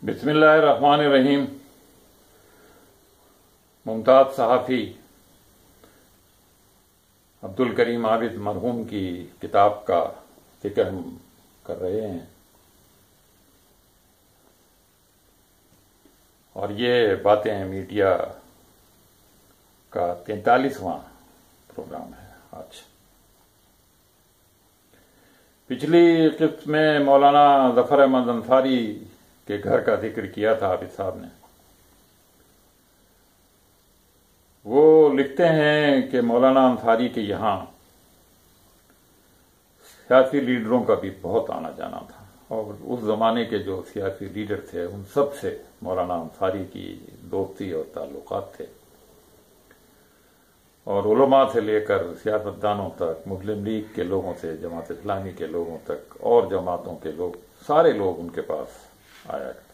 بسم اللہ الرحمن الرحیم۔ ممتاز صحافی عبدالکریم عابد مرحوم کی کتاب کا ذکر ہم کر رہے ہیں، اور یہ باتیں میڈیا کا 43واں پروگرام ہے آج۔ پچھلی قسط میں مولانا ظفر احمد انصاری کے گھر کا ذکر کیا تھا عابد صاحب نے۔ وہ لکھتے ہیں کہ مولانا انصاری کے یہاں سیاسی لیڈروں کا بھی بہت آنا جانا تھا، اور اس زمانے کے جو سیاسی لیڈر تھے ان سب سے مولانا انصاری کی دوستی اور تعلقات تھے، اور علماء سے لے کر سیاستدانوں تک، مسلم لیگ کے لوگوں سے جماعت اسلامی کے لوگوں تک اور جماعتوں کے لوگ، سارے لوگ ان کے پاس آیا کرتے۔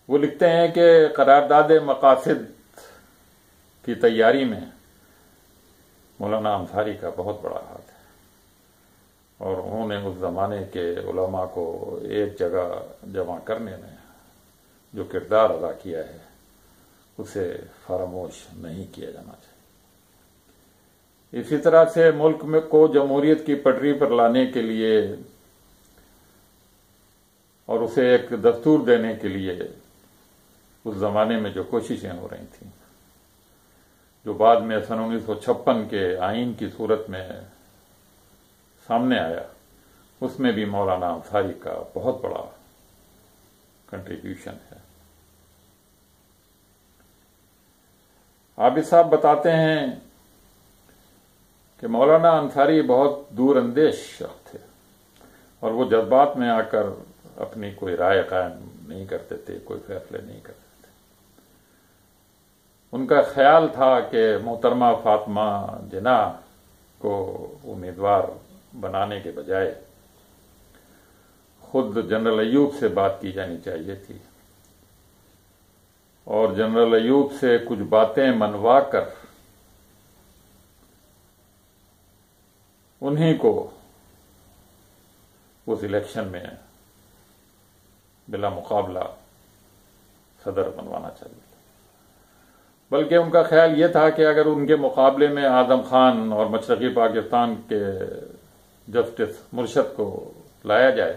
وہ لکھتے ہیں کہ قرارداد مقاصد کی تیاری میں مولانا انصاری کا بہت بڑا ہاتھ ہے، اور انہوں نے اس زمانے کے علماء کو ایک جگہ جمع کرنے میں جو کردار ادا کیا ہے اسے فراموش نہیں کیا جانا چاہیے۔ اسی طرح سے ملک میں کو جمہوریت کی پٹری پر لانے کے لیے اور اسے ایک دستور دینے کے لیے اس زمانے میں جو کوششیں ہو رہی تھیں، جو بعد میں سن 1956 کے آئین کی صورت میں سامنے آیا، اس میں بھی مولانا انصاری کا بہت بڑا کنٹریبیوشن ہے۔ عابد صاحب بتاتے ہیں کہ مولانا انصاری بہت دور اندیش شخص تھے، اور وہ جذبات میں آ کر اپنی کوئی رائے قائم نہیں کرتے تھے، کوئی فیصلے نہیں کرتے تھے۔ ان کا خیال تھا کہ محترمہ فاطمہ جناح کو امیدوار بنانے کے بجائے خود جنرل ایوب سے بات کی جانی چاہیے تھی، اور جنرل ایوب سے کچھ باتیں منوا کر انہی کو اس الیکشن میں بلا مقابلہ صدر بنوانا چاہیے۔ بلکہ ان کا خیال یہ تھا کہ اگر ان کے مقابلے میں اعظم خان اور مشرقی پاکستان کے جسٹس مرشد کو لایا جائے،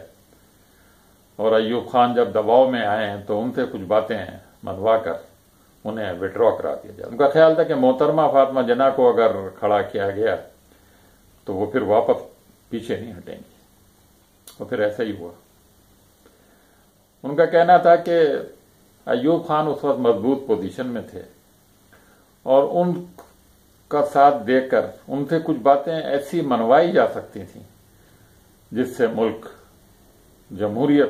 اور ایوب خان جب دباؤ میں آئے تو ان سے کچھ باتیں منوا کر انہیں وڈرا کرا دیا جائے۔ ان کا خیال تھا کہ محترمہ فاطمہ جناح کو اگر کھڑا کیا گیا تو وہ پھر واپس پیچھے نہیں ہٹیں گی، اور پھر ایسا ہی ہوا۔ ان کا کہنا تھا کہ ایوب خان اس وقت مضبوط پوزیشن میں تھے، اور ان کا ساتھ دے کر ان سے کچھ باتیں ایسی منوائی جا سکتی تھیں جس سے ملک جمہوریت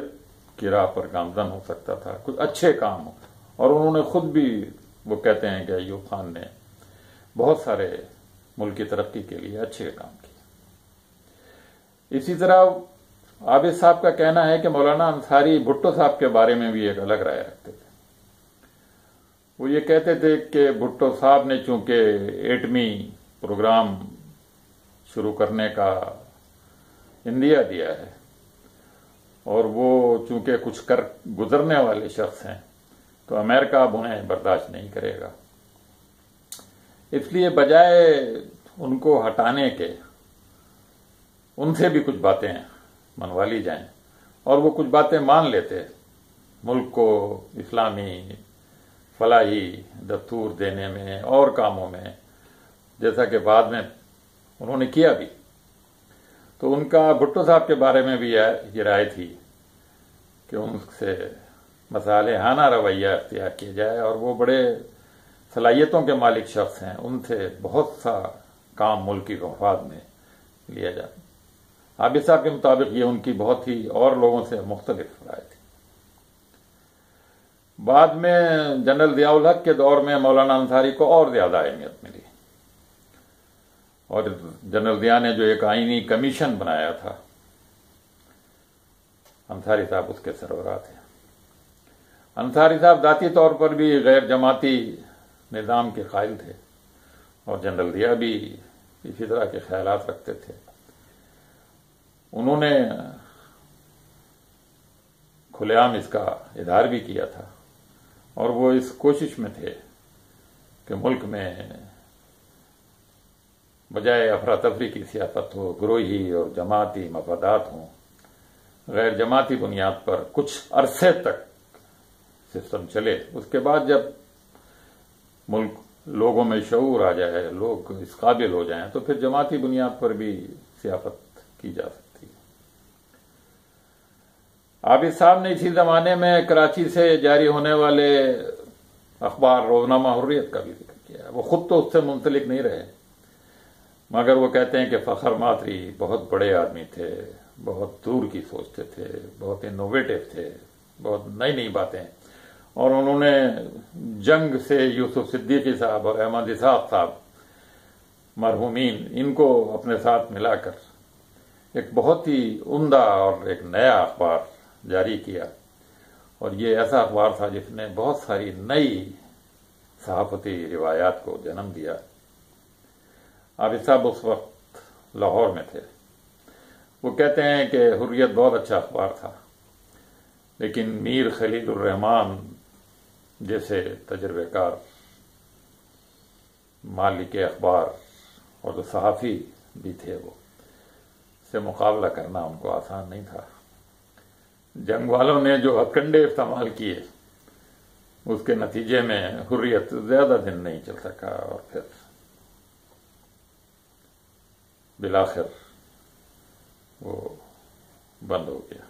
کی راہ پر گامزن ہو سکتا تھا، کچھ اچھے کام ہو۔ اور انہوں نے خود بھی، وہ کہتے ہیں کہ ایوب خان نے بہت سارے ملک کی ترقی کے لیے اچھے کام کیے۔ اسی طرح عابد صاحب کا کہنا ہے کہ مولانا انصاری بھٹو صاحب کے بارے میں بھی ایک الگ رائے رکھتے تھے۔ وہ یہ کہتے تھے کہ بھٹو صاحب نے چونکہ ایٹمی پروگرام شروع کرنے کا عندیہ دیا ہے، اور وہ چونکہ کچھ کر گزرنے والے شخص ہیں، تو امریکہ اب انہیں برداشت نہیں کرے گا، اس لیے بجائے ان کو ہٹانے کے ان سے بھی کچھ باتیں منوا لی جائیں، اور وہ کچھ باتیں مان لیتے، ملک کو اسلامی فلاحی دستور دینے میں اور کاموں میں، جیسا کہ بعد میں انہوں نے کیا بھی۔ تو ان کا بھٹو صاحب کے بارے میں بھی یہ رائے تھی کہ ان سے مصالحانہ رویہ اختیار کیا جائے، اور وہ بڑے صلاحیتوں کے مالک شخص ہیں، ان سے بہت سا کام ملکی مفاد میں لیا جائے۔ عابد صاحب کے مطابق یہ ان کی بہت ہی اور لوگوں سے مختلف رائے تھی۔ بعد میں جنرل ضیاء الحق کے دور میں مولانا انصاری کو اور زیادہ اہمیت ملی، اور جنرل ضیاء نے جو ایک آئینی کمیشن بنایا تھا، انصاری صاحب اس کے سربراہ تھے۔ انصاری صاحب ذاتی طور پر بھی غیر جماعتی نظام کے قائل تھے، اور جنرل ضیاء بھی اسی طرح کے خیالات رکھتے تھے۔ انہوں نے کھلے عام اس کا اظہار بھی کیا تھا، اور وہ اس کوشش میں تھے کہ ملک میں بجائے افراتفری کی سیاست ہو، گروہی اور جماعتی مفادات ہوں، غیر جماعتی بنیاد پر کچھ عرصے تک سسٹم چلے، اس کے بعد جب ملک لوگوں میں شعور آ جائے، لوگ اس قابل ہو جائیں، تو پھر جماعتی بنیاد پر بھی سیاست کی جا سکتی ہے۔ عابد صاحب نے اسی زمانے میں کراچی سے جاری ہونے والے اخبار روزنامہ حریت کا بھی ذکر کیا ہے۔ وہ خود تو اس سے منسلک نہیں رہے، مگر وہ کہتے ہیں کہ فخر ماتری بہت بڑے آدمی تھے، بہت دور کی سوچتے تھے، بہت انوویٹو تھے، بہت نئی نئی باتیں، اور انہوں نے جنگ سے یوسف صدیقی صاحب اور احمد اسحاق صاحب مرحومین ان کو اپنے ساتھ ملا کر ایک بہت ہی عمدہ اور ایک نیا اخبار جاری کیا، اور یہ ایسا اخبار تھا جس نے بہت ساری نئی صحافتی روایات کو جنم دیا۔ عابد صاحب اس وقت لاہور میں تھے۔ وہ کہتے ہیں کہ حریت بہت اچھا اخبار تھا، لیکن میر خلیل الرحمان جیسے تجربے کار مالک اخبار اور جو صحافی بھی تھے، وہ سے مقابلہ کرنا ان کو آسان نہیں تھا۔ جنگ والوں نے جو ہتھکنڈے استعمال کیے، اس کے نتیجے میں حریت زیادہ دن نہیں چل سکا، اور پھر بالآخر وہ بند ہو گیا۔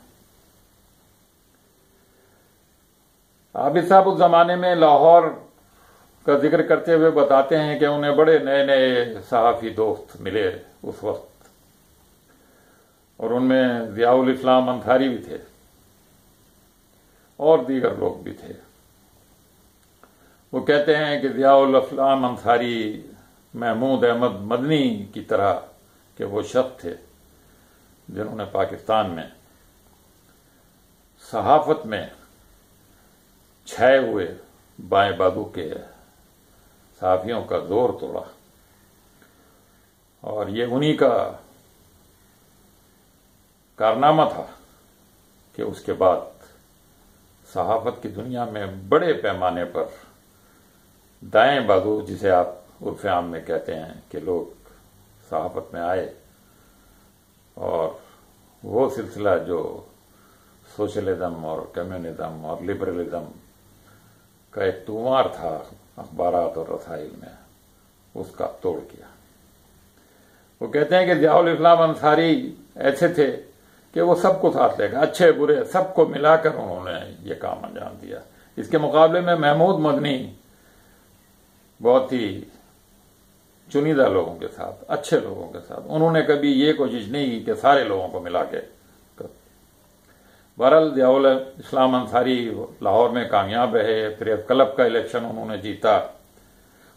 عابد صاحب اس زمانے میں لاہور کا ذکر کرتے ہوئے بتاتے ہیں کہ انہیں بڑے نئے نئے صحافی دوست ملے اس وقت، اور ان میں ضیاء الاسلام انصاری بھی تھے اور دیگر لوگ بھی تھے۔ وہ کہتے ہیں کہ ضیاء الاسلام انصاری محمود احمد مدنی کی طرح کہ وہ شخص تھے جنہوں نے پاکستان میں صحافت میں چھائے ہوئے بائیں بازو کے صحافیوں کا زور توڑا، اور یہ انہی کا کارنامہ تھا کہ اس کے بعد صحافت کی دنیا میں بڑے پیمانے پر دائیں بازو، جسے آپ عرف عام میں کہتے ہیں، کہ لوگ صحافت میں آئے، اور وہ سلسلہ جو سوشلزم اور کمیونزم اور لبرلزم کا ایک تومار تھا اخبارات اور رسائل میں، اس کا توڑ کیا۔ وہ کہتے ہیں کہ ضیاء الاسلام انصاری ایسے تھے کہ وہ سب کو ساتھ لے گئے، اچھے برے سب کو ملا کر انہوں نے یہ کام انجام دیا۔ اس کے مقابلے میں محمود مدنی بہت ہی چنیدہ لوگوں کے ساتھ، اچھے لوگوں کے ساتھ، انہوں نے کبھی یہ کوشش نہیں کی کہ سارے لوگوں کو ملا کے۔ بہرحال ضیاء الاسلام انصاری لاہور میں کامیاب رہے، پریس کلب کا الیکشن انہوں نے جیتا،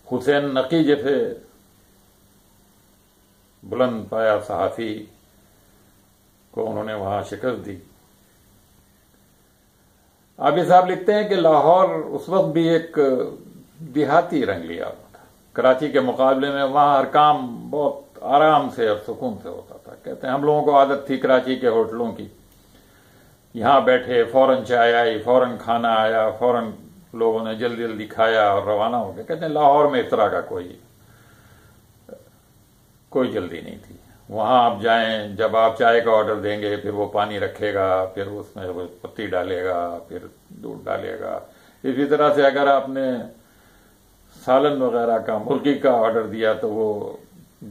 حسین نقی جیسے بلند پایا صحافی کو انہوں نے وہاں شکست دی۔ عابد صاحب لکھتے ہیں کہ لاہور اس وقت بھی ایک دیہاتی رنگ لیا ہوا تھا، کراچی کے مقابلے میں وہاں ہر کام بہت آرام سے اور سکون سے ہوتا تھا۔ کہتے ہیں ہم لوگوں کو عادت تھی کراچی کے ہوٹلوں کی، یہاں بیٹھے فوراً چائے آئی، فوراً کھانا آیا، فوراً لوگوں نے جلدی جلدی کھایا اور روانہ ہو گئے۔ کہتے ہیں لاہور میں اس طرح کا کوئی جلدی نہیں تھی۔ وہاں آپ جائیں، جب آپ چائے کا آرڈر دیں گے، پھر وہ پانی رکھے گا، پھر اس میں وہ پتی ڈالے گا، پھر دودھ ڈالے گا۔ اسی طرح سے اگر آپ نے سالن وغیرہ کا مرغی کا آرڈر دیا تو وہ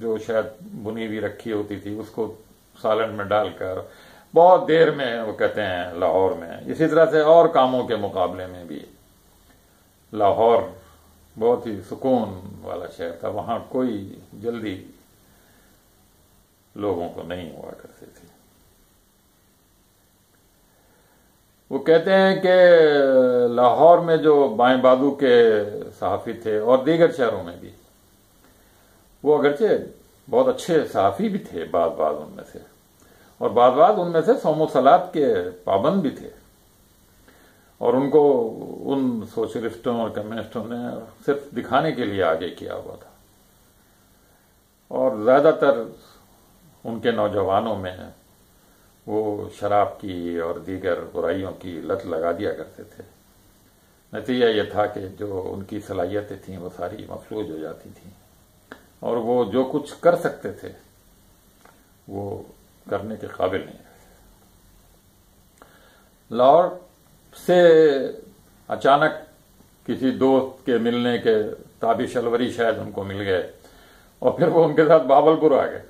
جو شاید بنی ہوئی رکھی ہوتی تھی اس کو سالن میں ڈال کر بہت دیر میں، وہ کہتے ہیں لاہور میں، اسی طرح سے اور کاموں کے مقابلے میں بھی لاہور بہت ہی سکون والا شہر تھا۔ وہاں کوئی جلدی لوگوں کو نہیں ہوا کرتی تھی۔ وہ کہتے ہیں کہ لاہور میں جو بائیں بازو کے صحافی تھے اور دیگر شہروں میں بھی، وہ اگرچہ بہت اچھے صحافی بھی تھے، بعض ان میں سے، اور بعض ان میں سے صوم و صلات کے پابند بھی تھے، اور ان کو ان سوشلسٹوں اور کمیونسٹوں نے صرف دکھانے کے لیے آگے کیا ہوا تھا، اور زیادہ تر ان کے نوجوانوں میں وہ شراب کی اور دیگر برائیوں کی لت لگا دیا کرتے تھے۔ نتیجہ یہ تھا کہ جو ان کی صلاحیتیں تھیں وہ ساری مفلوج ہو جاتی تھیں، اور وہ جو کچھ کر سکتے تھے وہ کرنے کے قابل نہیں رہے۔ لاہور سے اچانک کسی دوست کے ملنے کے تابش الوری شاید ان کو مل گئے، اور پھر وہ ان کے ساتھ بہاولپور آ گئے،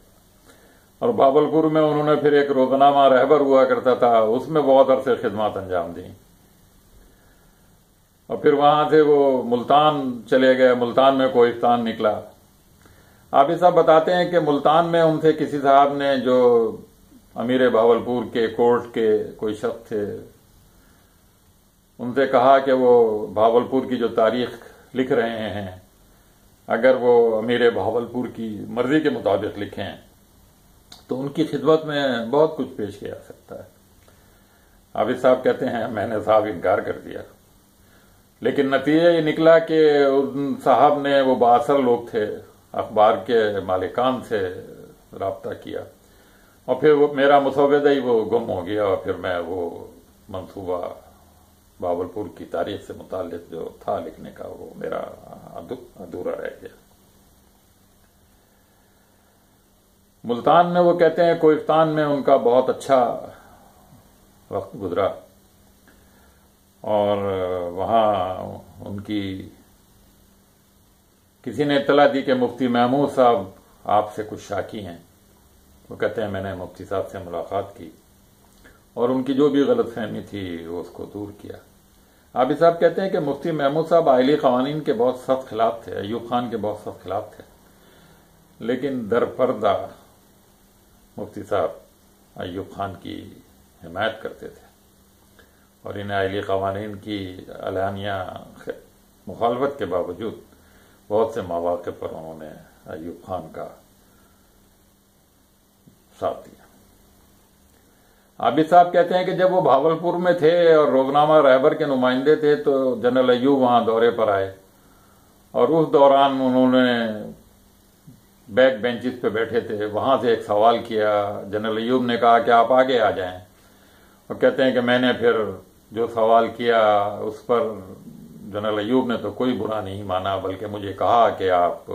اور بہاولپور میں انہوں نے پھر ایک روزنامہ رہبر ہوا کرتا تھا، اس میں بہت عرصے خدمات انجام دیں، اور پھر وہاں سے وہ ملتان چلے گئے، ملتان میں کوہستان نکلا۔ عابد صاحب بتاتے ہیں کہ ملتان میں ان سے کسی صاحب نے، جو امیر بہاولپور کے کورٹ کے کوئی شخص تھے، ان سے کہا کہ وہ بہاولپور کی جو تاریخ لکھ رہے ہیں اگر وہ امیر بہاولپور کی مرضی کے مطابق لکھیں تو ان کی خدمت میں بہت کچھ پیش کیا جا سکتا ہے۔ عابد صاحب کہتے ہیں میں نے صاحب انکار کر دیا، لیکن نتیجہ یہ نکلا کہ ان صاحب نے، وہ بااثر لوگ تھے، اخبار کے مالکان سے رابطہ کیا، اور پھر وہ میرا مسودہ ہی وہ گم ہو گیا، اور پھر میں وہ منصوبہ بہاولپور کی تاریخ سے متعلق جو تھا لکھنے کا وہ میرا ادھورا رہ گیا۔ ملتان میں وہ کہتے ہیں کوہستان میں ان کا بہت اچھا وقت گزرا، اور وہاں ان کی کسی نے اطلاع دی کہ مفتی محمود صاحب آپ سے کچھ شاکی ہیں۔ وہ کہتے ہیں میں نے مفتی صاحب سے ملاقات کی اور ان کی جو بھی غلط فہمی تھی وہ اس کو دور کیا۔ عابد صاحب کہتے ہیں کہ مفتی محمود صاحب آئلی قوانین کے بہت سخت خلاف تھے، ایوب خان کے بہت سخت خلاف تھے، لیکن در پردہ مفتی صاحب ایوب خان کی حمایت کرتے تھے، اور ان آئلی قوانین کی اعلانیہ مخالفت کے باوجود بہت سے مواقع پر انہوں نے ایوب خان کا ساتھ دیا۔ عابد صاحب کہتے ہیں کہ جب وہ بہاولپور میں تھے اور روزنامہ رہبر کے نمائندے تھے تو جنرل ایوب وہاں دورے پر آئے، اور اس دوران انہوں نے بیک بینچز پہ بیٹھے تھے، وہاں سے ایک سوال کیا۔ جنرل ایوب نے کہا کہ آپ آگے آ جائیں، اور کہتے ہیں کہ میں نے پھر جو سوال کیا اس پر جنرل ایوب نے تو کوئی برا نہیں مانا، بلکہ مجھے کہا کہ آپ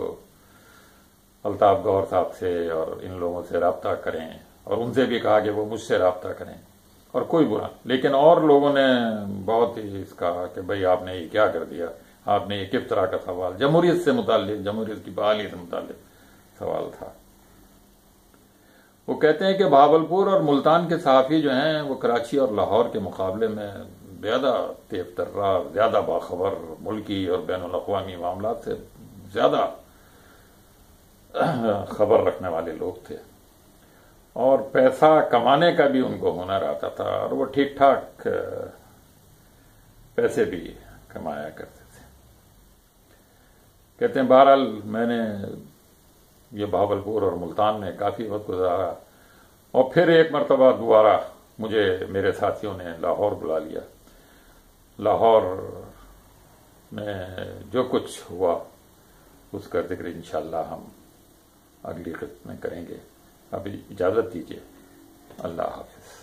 الطاف گوہر صاحب سے اور ان لوگوں سے رابطہ کریں، اور ان سے بھی کہا کہ وہ مجھ سے رابطہ کریں، اور کوئی برا۔ لیکن اور لوگوں نے بہت ہی اس کہا کہ بھئی آپ نے یہ کیا کر دیا، آپ نے یہ کس طرح کا سوال، جمہوریت سے متعلق، جمہوریت کی بحالی سے متعلق سوال تھا۔ وہ کہتے ہیں کہ بہاولپور اور ملتان کے صحافی جو ہیں وہ کراچی اور لاہور کے مقابلے میں زیادہ تیز ترا، زیادہ باخبر، ملکی اور بین الاقوامی معاملات سے زیادہ خبر رکھنے والے لوگ تھے، اور پیسہ کمانے کا بھی ان کو ہنر آتا تھا، اور وہ ٹھیک ٹھاک پیسے بھی کمایا کرتے تھے۔ کہتے ہیں بہرحال میں نے یہ بہاولپور اور ملتان میں کافی وقت گزارا، اور پھر ایک مرتبہ دوبارہ مجھے میرے ساتھیوں نے لاہور بلا لیا۔ لاہور میں جو کچھ ہوا اس کا ذکر انشاءاللہ ہم اگلی قسط میں کریں گے۔ ابھی اجازت دیجیے، اللہ حافظ۔